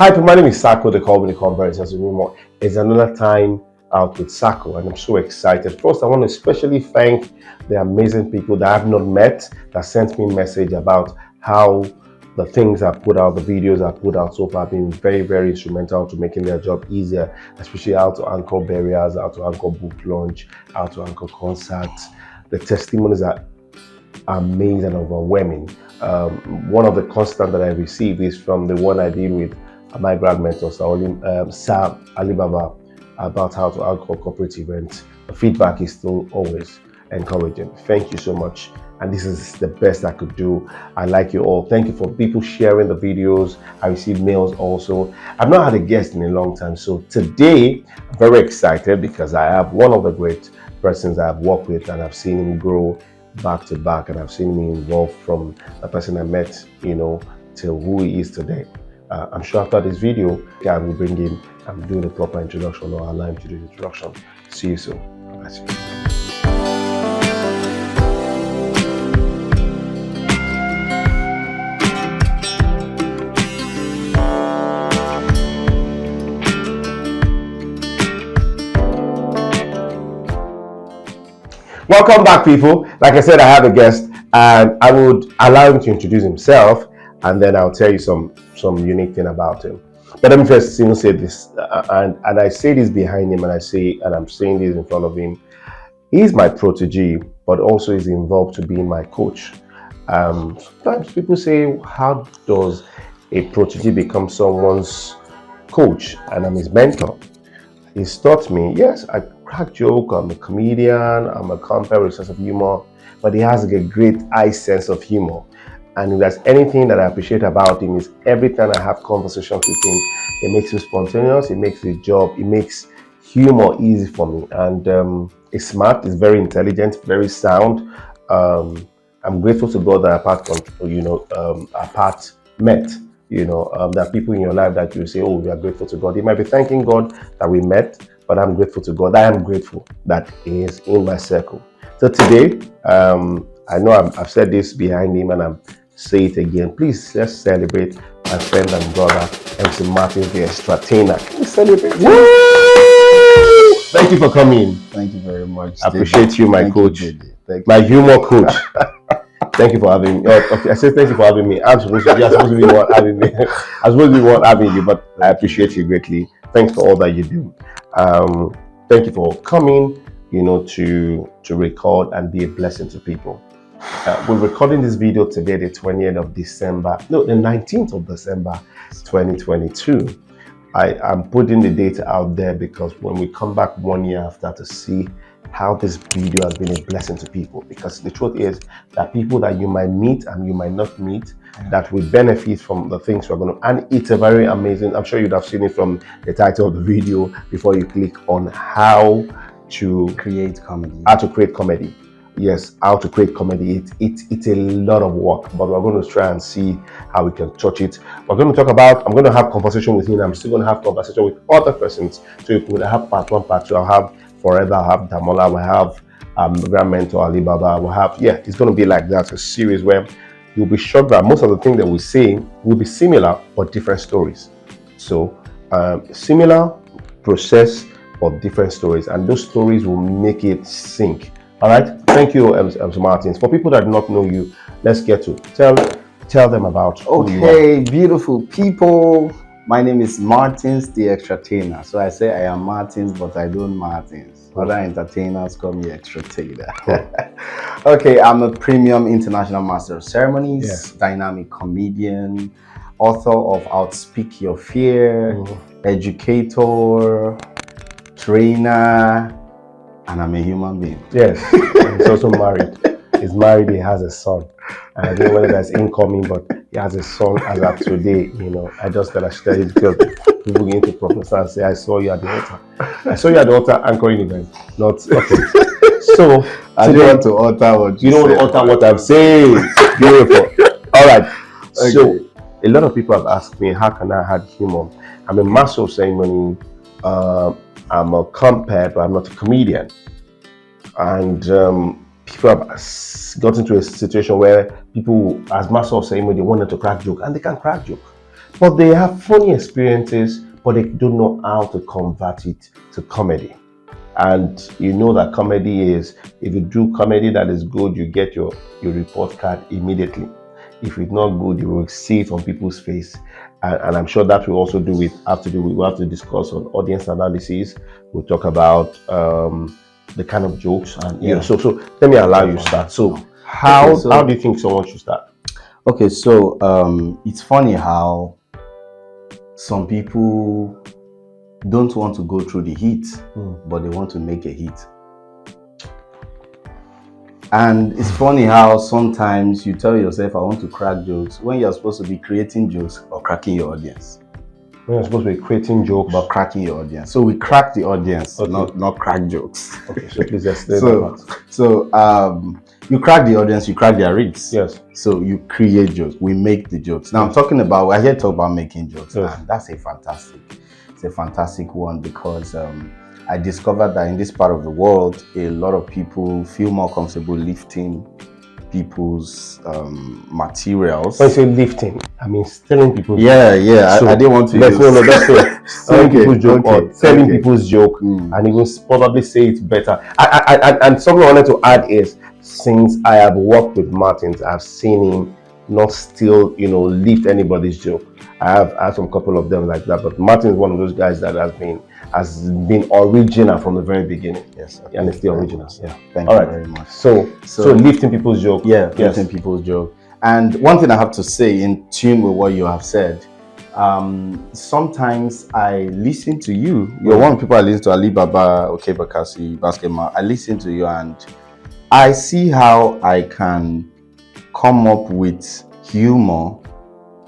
Hi, my name is Sako, the Call with the Conversations with Humour. It's another time out with Sako, and I'm so excited. First, I want to especially thank the amazing people that I have not met that sent me a message about how the things I put out, the videos I put out so far have been very, very instrumental to making their job easier, especially how to anchor barriers, how to anchor book launch, how to anchor concerts. The testimonies are amazing and overwhelming. One of the constant that I received is from the one I did with my grad mentor, Sir Alibaba, about how to anchor corporate events. The feedback is still always encouraging. Thank you so much. And this is the best I could do. I like you all. Thank you for people sharing the videos. I received mails also. I've not had a guest in a long time. So today, I'm very excited because I have one of the great persons I've worked with, and I've seen him grow back to back, and I've seen him evolve from the person I met, till who he is today. I'm sure after this video, I will bring him and do the proper introduction, or allow him to do the introduction. See you soon. Bless you. Welcome back, people. Like I said, I have a guest, and I would allow him to introduce himself, and then I'll tell you some unique thing about him. But let me first say this, and I say this behind him, and I'm saying this in front of him. He's my protege, but also is involved to being my coach. Sometimes people say, how does a protege become someone's coach? And I'm his mentor. He's taught me, yes, I crack joke, I'm a comedian, I'm a compare with a sense of humor, but he has a great high sense of humor. And if there's anything that I appreciate about him, is every time I have conversations with him, it makes him spontaneous, it makes the job, it makes humor easy for me. And he's smart, he's very intelligent, very sound. I'm grateful to God that our path met. There are people in your life that you say, oh, we are grateful to God. You might be thanking God that we met, but I'm grateful to God. I am grateful that He is in my circle. So today, I know I've said this behind him, and I'm say it again. Please, let's celebrate my friend and brother, MC Martinsdextratainer. Can we celebrate? Woo! Thank you for coming. Thank you very much. I appreciate you, my coach, my humor coach. Thank you for having me. Okay, I said thank you for having me. You're supposed to be one having me. I'm supposed to be one having you, but I appreciate you greatly. Thanks for all that you do. Thank you for coming, to record and be a blessing to people. We're recording this video today, the 20th of December, no, the 19th of December, 2022. I'm putting the data out there because when we come back 1 year after to see how this video has been a blessing to people, because the truth is that people that you might meet and you might not meet, that will benefit from the things we're going to, and it's a very amazing, I'm sure you'd have seen it from the title of the video before you click on how to create comedy. Yes, how to create comedy. It's a lot of work, but we're going to try and see how we can touch it. We're going to talk about, I'm going to have conversation with him. I'm still going to have conversation with other persons. So if we have part one, part two, I'll have Forever, I'll have Damola, we'll have grand mentor Alibaba, we'll have, it's going to be like that, a series where you'll be shocked that most of the things that we say will be similar, but different stories. So similar process, but different stories, and those stories will make it sink. All right, thank you, MC Martins. For people that do not know you, let's get to tell them about who you are. Okay, beautiful people. My name is Martinsdextratainer. So I say I am Martins, but I don't Martins. Other entertainers call me Extratainer. Okay, I'm a premium international master of ceremonies, dynamic comedian, author of Outspeak Your Fear, educator, trainer, and I'm a human being. Yes, he's also married. He's married, he has a son. And I don't know whether that's incoming, but he has a son as of today. I just gotta share it because people get into prophesy and say, I saw you at the altar. I saw you at the altar anchoring event. Not okay. So I don't want to alter what you don't want to alter what I'm saying. Beautiful. All right. Okay. So a lot of people have asked me, how can I add humor? I'm a master of ceremony. I'm a compere, but I'm not a comedian. And people have gotten to a situation where people, as master of ceremony, they wanted to crack joke, and they can crack joke. but they have funny experiences, but they don't know how to convert it to comedy. And you know that comedy is, if you do comedy that is good, you get your report card immediately. If it's not good, you will see it on people's face. And I'm sure that will also we'll have to discuss on audience analysis. We'll talk about the kind of jokes, and so let me allow you to start. So how do you think someone should start? Okay, so it's funny how some people don't want to go through the heat, but they want to make a hit. And it's funny how sometimes you tell yourself, I want to crack jokes, when you're supposed to be creating jokes or cracking your audience. When you're supposed to be creating jokes, but cracking your audience. So we crack the audience, not crack jokes. Okay, so please explain that. So you crack the audience, you crack their ribs. Yes. So you create jokes, we make the jokes. Now we're here to talk about making jokes, and that's a fantastic one, because I discovered that in this part of the world, a lot of people feel more comfortable lifting people's materials. When you say lifting, I mean stealing people's So, I didn't want to stealing people's joke or telling people's joke, and even probably say it better. And something I wanted to add is, since I have worked with Martins, I've seen him not steal, lift anybody's joke. I have had some couple of them like that, but Martin is one of those guys that has been original from the very beginning. Yes, and it's the original. Yeah, thank you very much. So lifting people's joke. Lifting people's joke. And one thing I have to say, in tune with what you have said, sometimes I listen to you. You're one of the people I listen to, Alibaba, Bakasi, Basketball. I listen to you and I see how I can come up with humor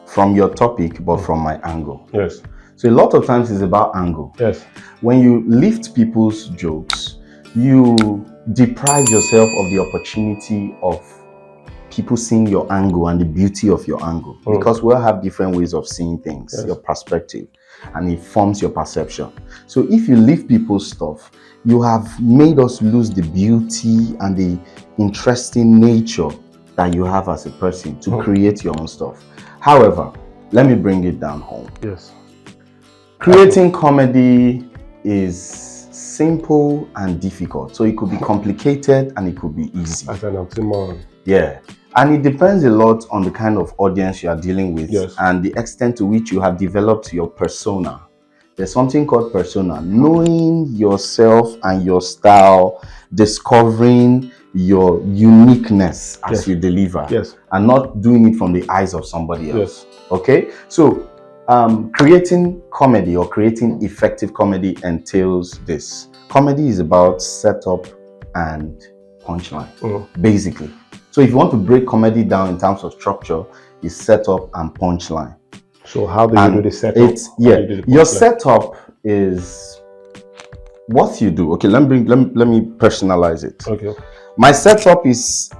from your topic, but from my angle. Yes. So a lot of times it's about angle. Yes. When you lift people's jokes, you deprive yourself of the opportunity of people seeing your angle and the beauty of your angle. Because we all have different ways of seeing things, your perspective, and it forms your perception. So if you lift people's stuff, you have made us lose the beauty and the interesting nature that you have as a person to create your own stuff. However, let me bring it down home. Yes. Creating comedy is simple and difficult. So it could be complicated and it could be easy. As an oxymoron. Yeah. And it depends a lot on the kind of audience you are dealing with and the extent to which you have developed your persona. There's something called persona. Knowing yourself and your style, discovering your uniqueness as you deliver, and not doing it from the eyes of somebody else. Okay? So creating comedy or creating effective comedy entails this. Comedy is about setup and punchline, basically. So if you want to break comedy down in terms of structure, it's setup and punchline. So how do you do the setup? Your setup is what you do. Okay, let me personalize it. Okay. My setup is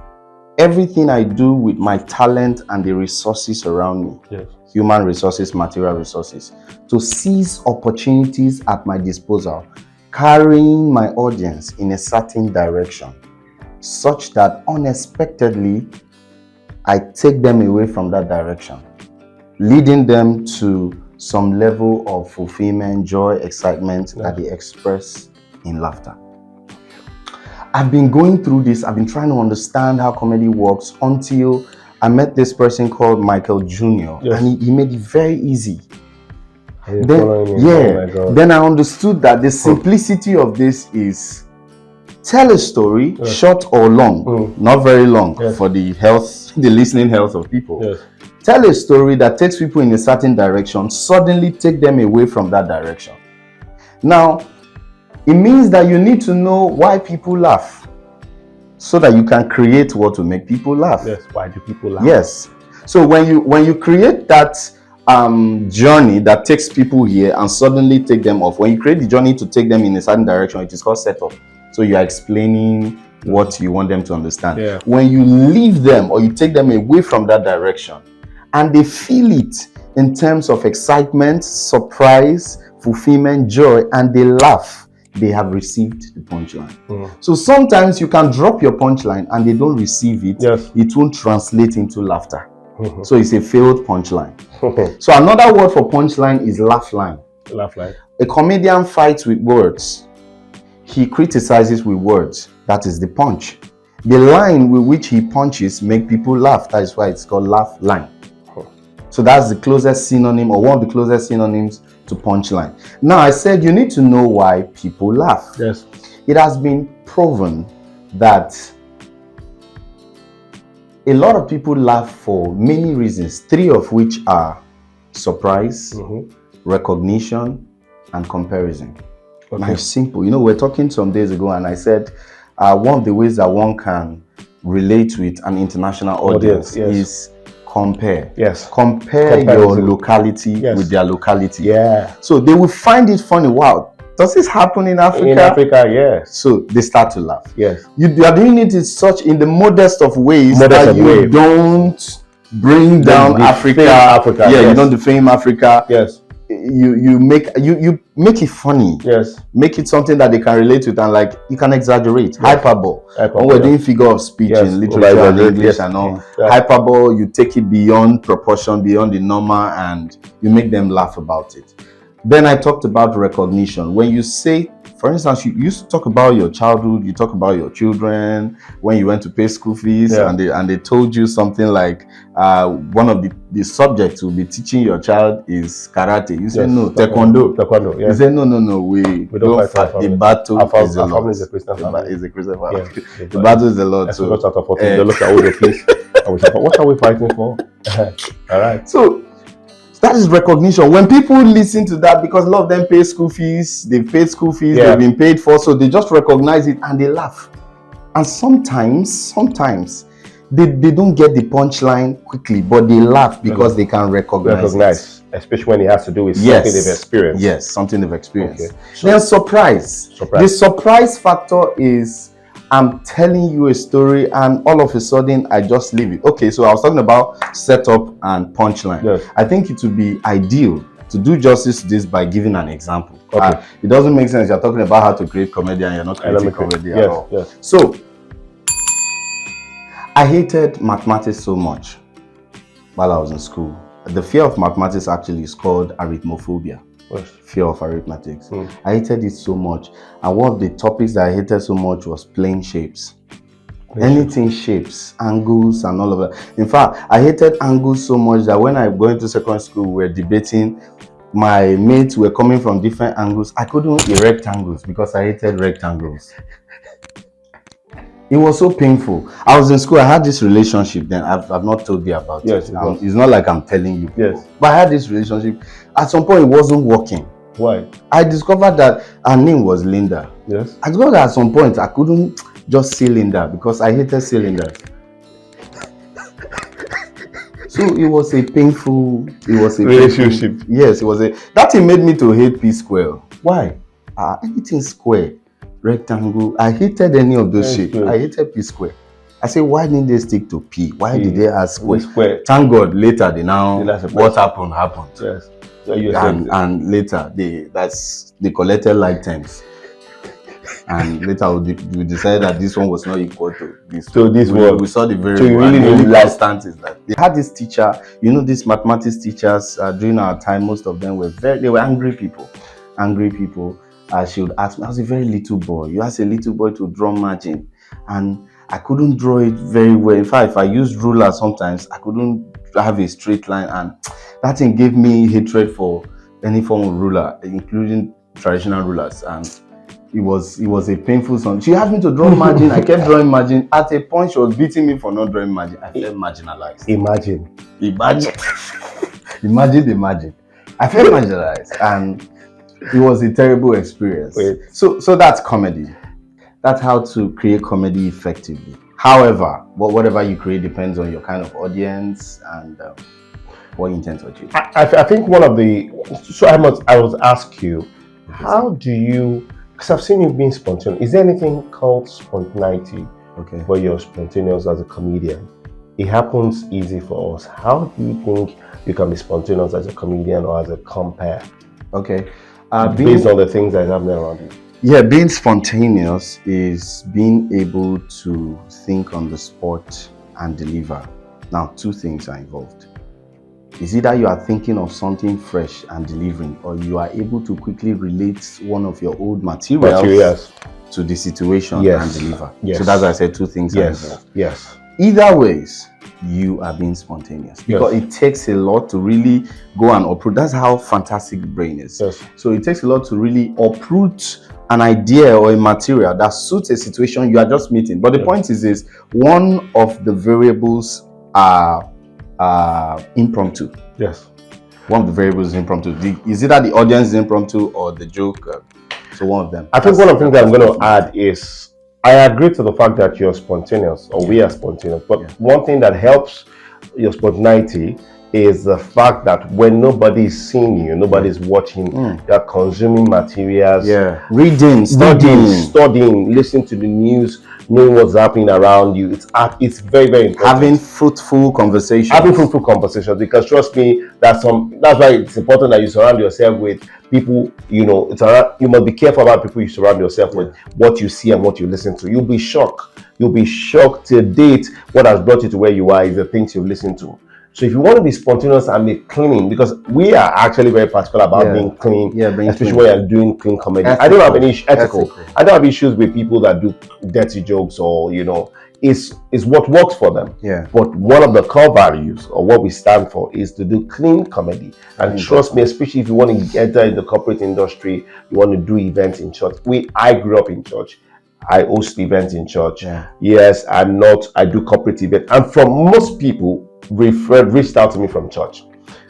everything I do with my talent and the resources around me. Yes. Human resources, material resources, to seize opportunities at my disposal, carrying my audience in a certain direction, such that unexpectedly I take them away from that direction, leading them to some level of fulfillment, joy, excitement that they express in laughter. I've been going through this. I've been trying to understand how comedy works until I met this person called Michael Jr. And he made it very easy. Then I understood that the simplicity of this is tell a story, short or long, not very long, for the listening health of people. Tell a story that takes people in a certain direction, suddenly take them away from that direction. Now, it means that you need to know why people laugh, so that you can create what will make people laugh. Yes, why do people laugh? Yes. So when you create that journey that takes people here and suddenly take them off, when you create the journey to take them in a certain direction, it is called setup. So you are explaining what you want them to understand. Yeah. When you leave them or you take them away from that direction and they feel it in terms of excitement, surprise, fulfillment, joy, and they laugh, they have received the punchline. So sometimes you can drop your punchline and they don't receive it. It won't translate into laughter. So it's a failed punchline. So another word for punchline is laugh line. Laugh line. A comedian fights with words. He criticizes with words. That is the punch. The line with which he punches make people laugh. That is why it's called laugh line. So that's the closest synonym, or one of the closest synonyms to punchline. Now I said you need to know why people laugh. Yes. It has been proven that a lot of people laugh for many reasons, 3 of which are surprise, recognition, and comparison. Okay. Now it's simple. You know, we were talking some days ago and I said one of the ways that one can relate with an international audience is compare. Yes. Compare your locality with their locality. Yeah. So they will find it funny. Wow, does this happen in Africa? In Africa, yes. So they start to laugh. Yes. You are doing it in the modest of ways that you don't bring down Africa. Yeah, yes. You don't defame Africa. Yes. You make it funny. Yes. Make it something that they can relate with, and like you can exaggerate. Yes. Hyperbole. When we're doing figure of speech in literature and English and all. Yeah. Hyperbole, you take it beyond proportion, beyond the normal, and you make them laugh about it. Then I talked about recognition. When you say, for instance, you used to talk about your childhood, you talk about your children, when you went to pay school fees, and they told you something like, one of the subjects you'll be teaching your child is karate. You say, no, taekwondo. Taekwondo, yeah. You say, no, we don't fight. The battle is a lot. Is a Christian family. It's a Christian family. Yeah. The battle is a lot. So, they look at all the place. What are we fighting for? All right. So, that is recognition. When people listen to that, because a lot of them pay school fees, they've paid school fees, they've been paid for, so they just recognize it and they laugh. And sometimes they don't get the punchline quickly, but they laugh because they can recognize it. Especially when it has to do with something they've experienced. Yes, something they've experienced. Okay. So, then surprise. The surprise factor is, I'm telling you a story and all of a sudden I just leave it. Okay, so I was talking about setup and punchline. Yes. I think it would be ideal to do justice to this by giving an example. Okay. It doesn't make sense. You're talking about how to create comedy and you're not creating comedy at all. Yes. So, I hated mathematics so much while I was in school. The fear of mathematics actually is called arithmophobia. Fear of arithmetics. I hated it so much, and one of the topics that I hated so much was plane shapes. Anything shapes, angles, and all of that. In fact, I hated angles so much that when I go into secondary school, we were debating. My mates were coming from different angles. I couldn't erect angles because I hated rectangles. It was so painful. I was in school. I had this relationship. Then I've not told you about it. It's not like I'm telling you. Yes. But I had this relationship. At some point, it wasn't working. Why? I discovered that her name was Linda. Yes. I discovered that at some point I couldn't just say Linda because I hated cylinders. So it was a painful. It was a relationship. Painful, yes, it was a. That thing made me to hate P square. Why? Anything square, rectangle. I hated any of those shapes. I hated P square. I said, why didn't they stick to P? Why did they ask square? Thank God, later they now. What happened. Yes. And later they collected like terms. And later we decided that this one was not equal to this. So this one, we saw the very really constant is that they had this teacher. You know, these mathematics teachers during our time, most of them were angry people. She would ask me, I was a very little boy. You asked a little boy to draw margin, and I couldn't draw it very well. In fact, if I used ruler sometimes, I couldn't have a straight line, and that thing gave me hatred for any form of ruler, including traditional rulers. And it was a painful song. She asked me to draw margin. I kept drawing margin. At a point, she was beating me for not drawing margin. I felt marginalized. Imagine the margin. I felt marginalized, and it was a terrible experience. So that's comedy. That's how to create comedy effectively. However, whatever you create depends on your kind of audience and what you intend to achieve. I think one of the... So I must ask you, how do you... Because I've seen you being spontaneous. Is there anything called spontaneity where you're spontaneous as a comedian? It happens easy for us. How do you think you can be spontaneous as a comedian or as a compere? Okay. Based on the things that are happening around you. Yeah, being spontaneous is being able to think on the spot and deliver. Now, two things are involved. It's either you are thinking of something fresh and delivering, or you are able to quickly relate one of your old materials to the situation and deliver. So that's why I said two things are involved. Either ways, you are being spontaneous, because it takes a lot to really go and uproot. That's how fantastic the brain is. So it takes a lot to really uproot an idea or a material that suits a situation you are just meeting. But the point is one of the variables are impromptu. One of the variables is impromptu. Is either the audience is impromptu or the joke. So one of them. I think one of the things that I'm going to add is, I agree to the fact that you're spontaneous, or we are spontaneous. But one thing that helps your spontaneity is the fact that when nobody's seeing you, nobody's watching, you're consuming materials, reading, studying, listening to the news, knowing what's happening around you. It's very, very important. Having fruitful conversations. Because trust me, that's why it's important that you surround yourself with people. You must be careful about people you surround yourself with, what you see and what you listen to. You'll be shocked to date. What has brought you to where you are is the things you've listened to. So if you want to be spontaneous and be clean, because we are actually very particular about being clean, especially when you're doing clean comedy. I don't have any I don't have issues with people that do dirty jokes, or it's what works for them. But one of the core values, or what we stand for, is to do clean comedy. And trust me, especially if you want to enter in the corporate industry, you want to do events in church. I grew up in church. I host events in church. Yes, I do corporate events. And from most people, reached out to me from church.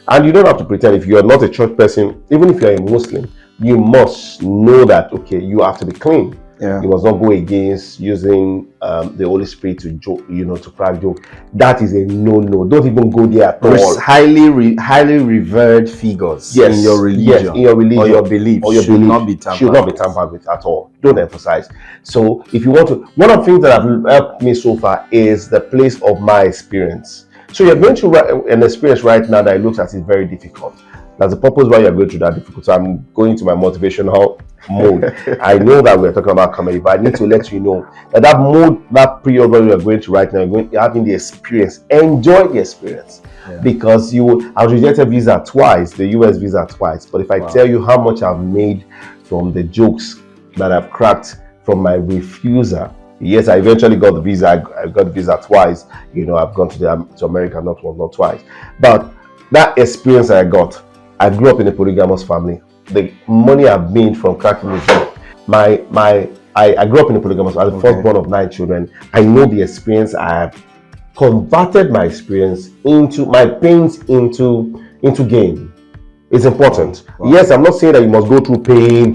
And you don't have to pretend. If you're not a church person, even if you're a Muslim, you must know that, okay, you have to be clean. You must not go against using the Holy Spirit to joke, to crack joke. That is a no. Don't even go there at all. Highly revered figures in your religion, in your religion, or your belief, should not be tampered with at all. Don't emphasize. So if you want to, one of the things that have helped me so far is the place of my experience. So you're going through an experience right now that it looks as if it's very difficult. That's the purpose why you're going through that difficult. So I'm going to my motivational mode. I know that we're talking about comedy, but I need to let you know that mode, that period where you're going to right now, you're having the experience. Enjoy the experience. Because I was rejected visa twice, the US visa twice. But if I tell you how much I've made from the jokes that I've cracked from my refuser. Yes, I eventually got the visa. I got the visa twice. I've gone to America, not once, not twice. But that experience I got, I grew up in a polygamous family. The money I've made from cracking the joke, I grew up in a polygamous family. I'm the first born of 9 children. I know the experience. I have converted my experience into my pains into gain. It's important. Yes, I'm not saying that you must go through pain,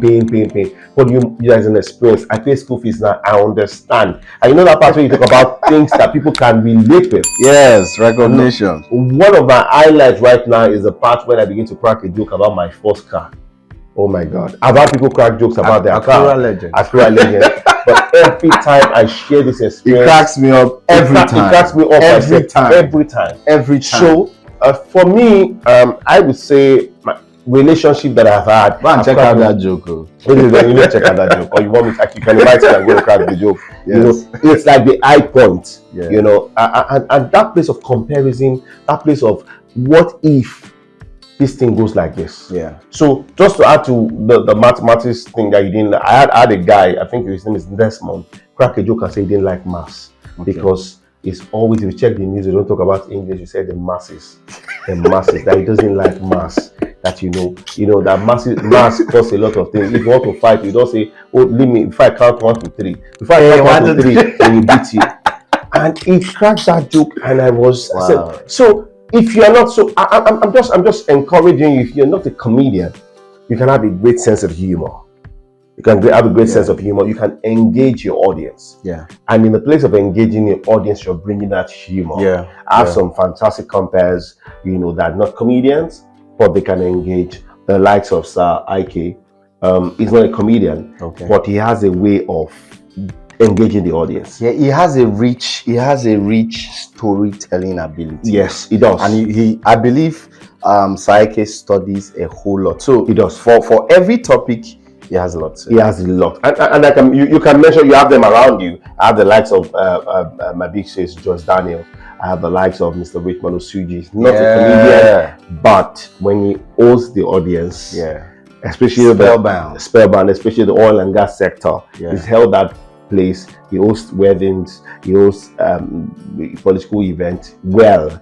but there's an experience. I pay school fees now. I understand. And you know that part where you talk about things that people can relate with. Yes, recognition. One of my highlights right now is the part when I begin to crack a joke about my first car. Oh my God. I've had people crack jokes about their car. Akura legend. But every time I share this experience, it cracks me up every time. It cracks me up every time. So, for me, I would say my relationship that I've had. Go and check out that joke. You need to check out that joke, or you want me to, you can invite me and go and crack the joke. It's like the high point. And that place of comparison, that place of what if this thing goes like this. So just to add to the mathematics thing that you didn't, I had a guy, I think his name is Desmond, crack a joke and say he didn't like maths because it's always, if you check the news, they don't talk about English. You say the masses, that he doesn't like maths. That that maths costs a lot of things. If you want to fight, you don't say, "Oh, leave me." If I count 1 to 3, if I count 1 to 3, then you beat you. And he cracked that joke, and I said, so. If you are not I'm just encouraging you. If you're not a comedian, you can have a great sense of humor. You can have a great sense of humor. You can engage your audience. And in the place of engaging your audience, you're bringing that humor. I have some fantastic compares, that are not comedians, but they can engage. The likes of Sir Ike. He's not a comedian, but he has a way of engaging the audience. He has a rich storytelling ability. Yes, he does. And I believe Saike studies a whole lot. So he does. For every topic, he has a lot. He has a lot. And you can mention, you have them around you. I have the likes of my big sis, Joyce Daniels. I have the likes of Mr. Richmond Osuji, not a comedian, but when he holds the audience, especially spellbound, especially the oil and gas sector, he's held that place. He hosts weddings, he hosts political events for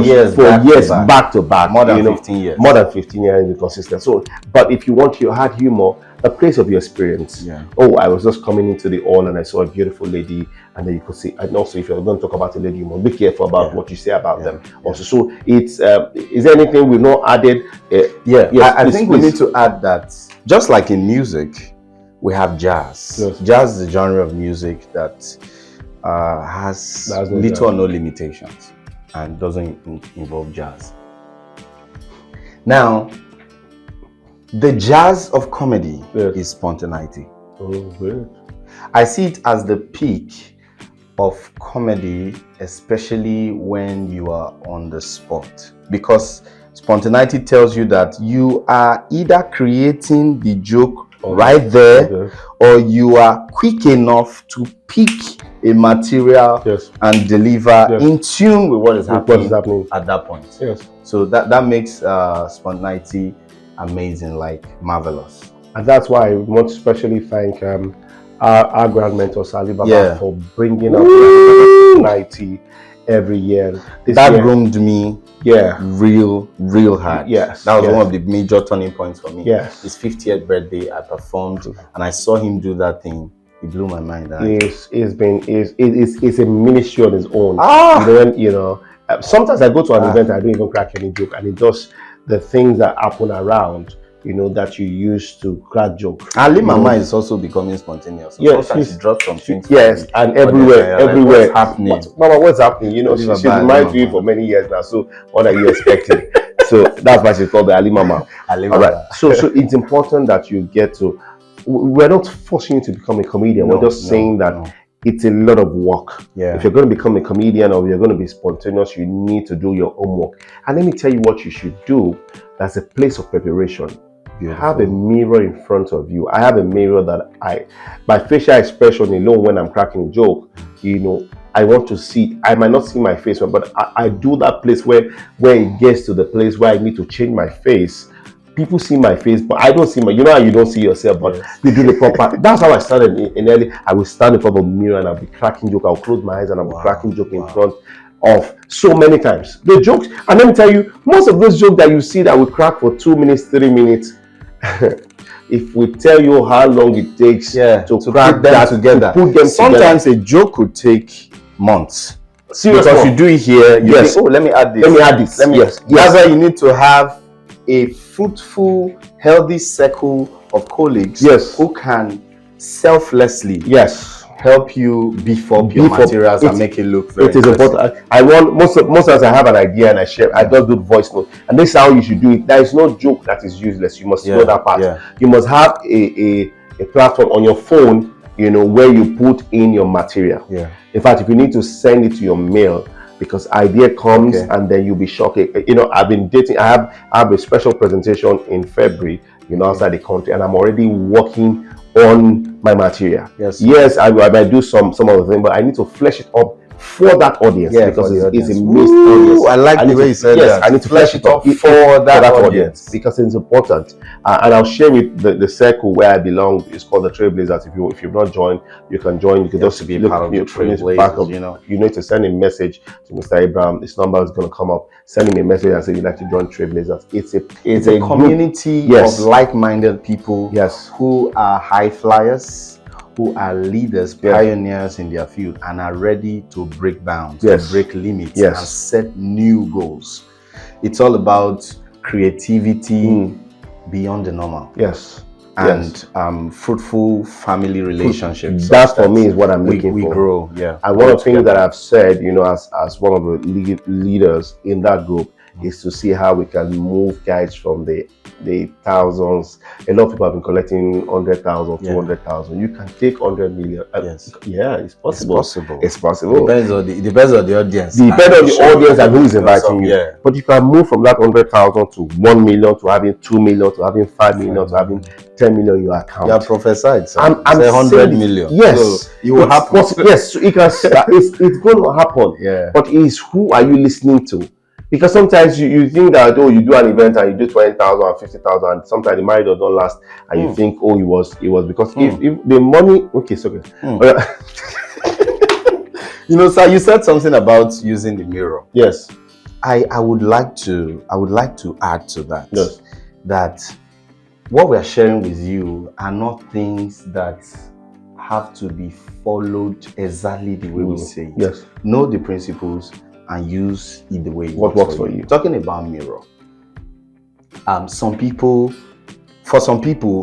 years back to back, more than 15 years, consistent. So, but if you want to add humor, the place of your experience. Oh, I was just coming into the hall and I saw a beautiful lady, and then you could see. And also, if you're going to talk about a lady, you must be careful about what you say about them. Also, so it's is there anything we've not added? I think we need to add that just like in music, we have jazz. Jazz is a genre of music that has little or no limitations and doesn't involve jazz. Now, the jazz of comedy is spontaneity. Oh, good. I see it as the peak of comedy, especially when you are on the spot, because spontaneity tells you that you are either creating the joke right there, or you are quick enough to pick a material and deliver in tune with what is happening at that point. So that makes spontaneity amazing, like marvelous. And that's why I want to especially thank our grand mentor Sali Baba for bringing up spontaneity every year. That groomed me real hard. That was one of the major turning points for me. His 50th birthday, I performed and I saw him do that thing. It blew my mind. It's a ministry on its own. You know, sometimes I go to an event, I don't even crack any joke, and it does the things that happen around, you know, that you use to crack jokes. Ali Mama is also becoming spontaneous. She dropped some things. And everywhere. What's happening? Mama, what's happening? You know, she's been married to you for many years now. So what are you expecting? So that's why she's called the Ali Mama. All right. So it's important that you get to. We're not forcing you to become a comedian. We're just saying that it's a lot of work. If you're going to become a comedian or you're going to be spontaneous, you need to do your homework. And let me tell you what you should do. That's a place of preparation. You have a mirror in front of you. I have a mirror that my facial expression alone when I'm cracking a joke, you know, I want to see. I might not see my face, but I do that place where it gets to the place where I need to change my face. People see my face, but I don't see you know how you don't see yourself, but you do the proper. That's how I started in early. I will stand in front of the mirror and I'll be cracking joke. I'll close my eyes and I'll be cracking joke in front of so many times. The jokes, and let me tell you, most of those jokes that you see that we crack for 2 minutes, 3 minutes, if we tell you how long it takes to crack them together, to put them sometimes together. A joke could take months. Seriously, because you do it here, you think, oh, let me add this. That's why you need to have a fruitful, healthy circle of colleagues who can selflessly help you beef up your materials and make it look very important. I want most times I have an idea and I share. I just do voice note, and this is how you should do it. There is no joke that is useless. You must know that part. You must have a platform on your phone, you know, where you put in your material. In fact, if you need to send it to your mail, because idea comes and then you'll be shocked. You know, I've been dating. I have a special presentation in February, you know, outside the country, and I'm already working on my material. I might do some of the things, but I need to flesh it up for that audience because it's a mixed audience. I like the way you said that. I need to flesh it up for that audience because it's important. And I'll share with the circle where I belong. It's called the Trailblazers. If you've not joined, you can join. You can just be part of the Trailblazers. You know, you need to send a message to Mr. Abraham. This number is going to come up. Send him a message and say you'd like to join Trailblazers. It's a community of like-minded people who are high flyers, who are leaders, pioneers in their field, and are ready to break bounds, to break limits, and set new goals. It's all about creativity beyond the normal. And fruitful family relationships. That for me is what I'm looking for. We grow. And one of the things that I've said, you know, as one of the leaders in that group, is to see how we can move guys from the thousands. A lot of people have been collecting 100,000, 200,000. You can take 100 million. Yes. Yeah, it's possible. It's possible. Depends on the audience. Depends on the audience and who is inviting you. Yeah. But you can move from that 100,000 to 1 million, to having 2 million, to having 5 million, to having 10 million in your account. You are prophesied. So I'm say 100 million. Yes, so it will happen. Yes, so it can. It's going to happen. Yeah. But is who are you listening to? Because sometimes you think that you do an event and you do 20,000 and 50,000, and sometimes the marriage does not last, and you think it was because if the money. Okay, so good. Sir, you said something about using the mirror. Yes. I would like to add to that. Yes. That what we are sharing with you are not things that have to be followed exactly the way we say it. Yes. Know the principles and use it the way it works for you. Talking about mirror. For some people,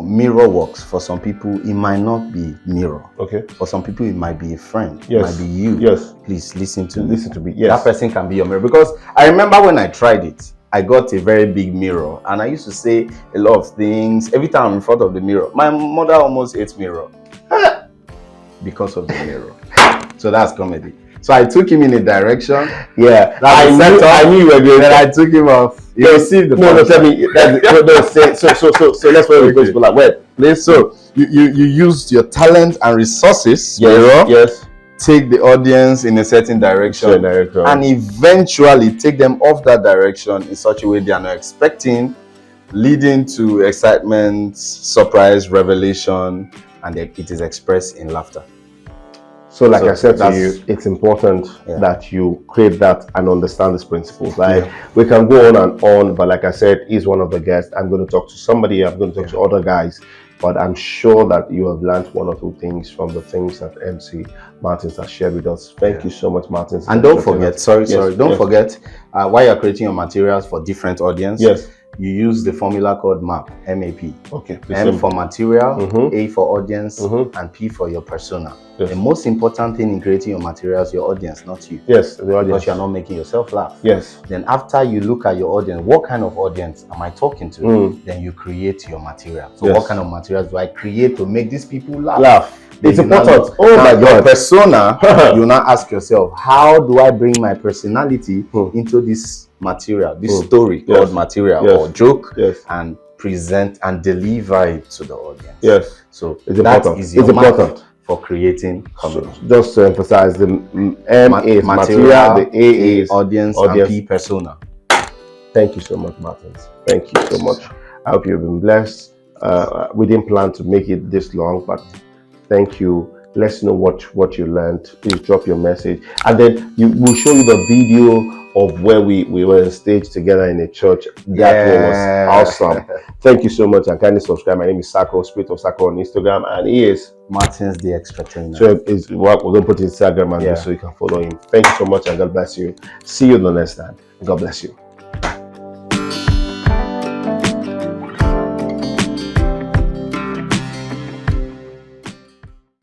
mirror works. For some people, it might not be mirror. Okay. For some people, it might be a friend. Yes. It might be you. Yes. Please listen to me. Yes. That person can be your mirror. Because I remember when I tried it, I got a very big mirror, and I used to say a lot of things every time I'm in front of the mirror. My mother almost hates mirror because of the mirror. So that's comedy. So I took him in a direction. Yeah, I knew you were going. Then I took him off. You received the no, tell me. So let's go with people like wait. So you used your talent and resources. Yes. Take the audience in a certain direction, and eventually take them off that direction in such a way they are not expecting, leading to excitement, surprise, revelation, and it is expressed in laughter. So like I said to you, it's important that you create that and understand these principles. We can go on, but like I said, he's one of the guests. I'm going to talk to somebody, I'm going to talk to other guys, but I'm sure that you have learned one or two things from the things that MC Martins has shared with us. Thank you so much, Martins. And don't forget, don't forget, while you're creating your materials for different audience, you use the formula called MAP, M-A-P. Okay. M for material, A for audience, and P for your persona. Yes. The most important thing in creating your materials, your audience, not you. Yes, the audience. Because you're not making yourself laugh. Yes. Then after you look at your audience, what kind of audience am I talking to? Then you create your material. So what kind of materials do I create to make these people laugh? It's important. Oh my God. Your persona, you now ask yourself, how do I bring my personality into this material, this story called material or joke, and present and deliver it to the audience? Yes. So it's important. Is your important for creating comedy. So just to emphasize, the M is material, the A is audience, and P persona. Thank you so much, Martins. Thank you so much. I hope you've been blessed. We didn't plan to make it this long, but thank you. Let's know what you learned. Please drop your message, and then we'll show you the video of where we were on stage together in a church. That was awesome. Thank you so much, and kindly subscribe. My name is Sako, Spirit of Sako on Instagram, and he is Martinsdextratainer. So is what we're gonna put Instagram and so you can follow him. Thank you so much, and God bless you. See you the next time. God bless you.